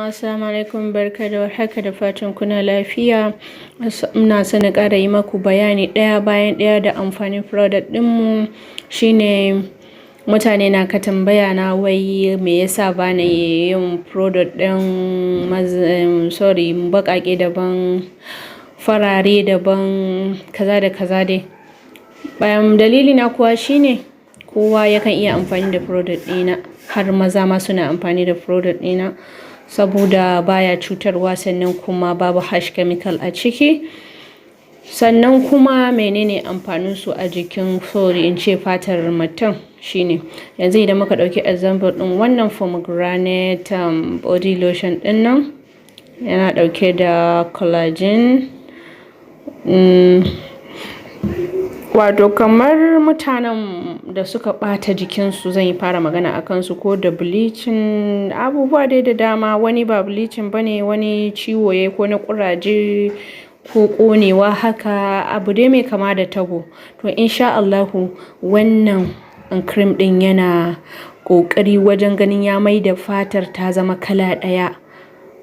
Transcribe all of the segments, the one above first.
jama'a assalamu alaikum, barka da warhaka, da fatan kuna lafiya. Ina son na ƙara yi maku bayani ɗaya bayan ɗaya da amfanin product ɗinmu. Shine mutane na ka tambaya na wai me yasa bana yin product ɗin baƙaƙe daban, farare daban, kaza da kaza dai. Bayan dalili na kuwa shine kowa yakan iya amfani da product ɗina, har maza ma suna amfani da product ɗina saboda baya cutarwa, sannan kuma babu harsh chemical a ciki. Sannan kuma menene amfanin su a jikin in ce fatar mutum shine, yanzu idan muka ɗauki example ɗin wannan pomegranate body lotion ɗin nan, yana ɗauke da collagen. Wato kamar mutanen da suka ɓata jikinsu, zan yi fara magana a kansu, ko da bleaching, abubuwa dai da dama. Wani ba bleaching bane, wani ciwo yayi ko na ƙuraje ko ƙonewa haka, abu dai mai kama da tabo. To insha Allahu wannan cream ɗin yana ƙoƙari wajen ganin ya maida fatar ta zama kala ɗaya.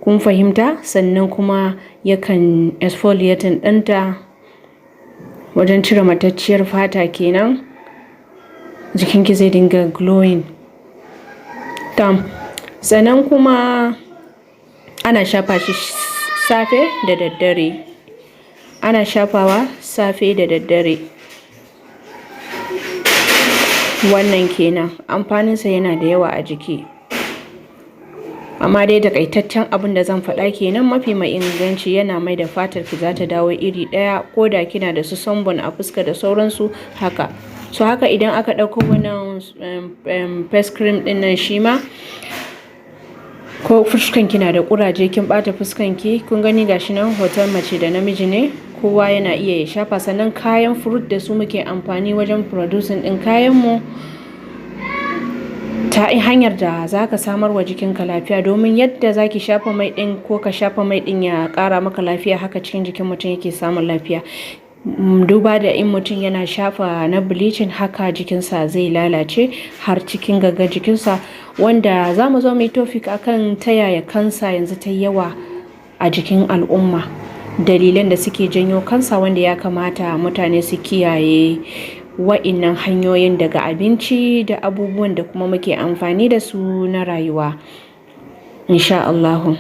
Kun fahimta? Sannan kuma yakan exfoliating ɗinta wajen cire matacciyar fata kenan. Jikinki zai dinga glowing. Sannan kuma ana shafa shi safe da daddare. Ana shafawa safe da daddare. Wannan kenan. Amfaninsa yana da yawa a jiki. Amma dai takaitaccen abin da zan faɗa kenan, mafi mai inganci, yana mai da fatar ki za ta dawo iri ɗaya, ko da kina da su sunburn a fuska da sauransu haka. So haka idan aka ɗauko wannan face cream ɗin nan, shi ma ko fuskan kina da ƙuraje, kin ɓata fuskan ki, kun gani gashi nan hoton mace da namiji ne, kowa yana iya ya shafa. Sannan kayan fruit da su muke amfani wajen producing ɗin kayan mu, ta hanyar da za ka samar wa jikinka lafiya. Domin yadda za ki shafa mai ɗin ko ka shafa mai ɗin ya ƙara maka lafiya, haka cikin jikin mutum yake samun lafiya. Duba da in mutum yana shafa na bleaching, haka jikinsa zai lalace har cikin gaggar jikinsa, wanda za mu zo mu yi topic akan ta yaya kansa yanzu ta yawa a jikin al'umma, dalilan da suke janyo kansa, wanda ya kamata mutane su kiyaye wa'innan hanyoyin daga abinci da abubuwan da kuma muke amfani da su na rayuwa insha Allahu.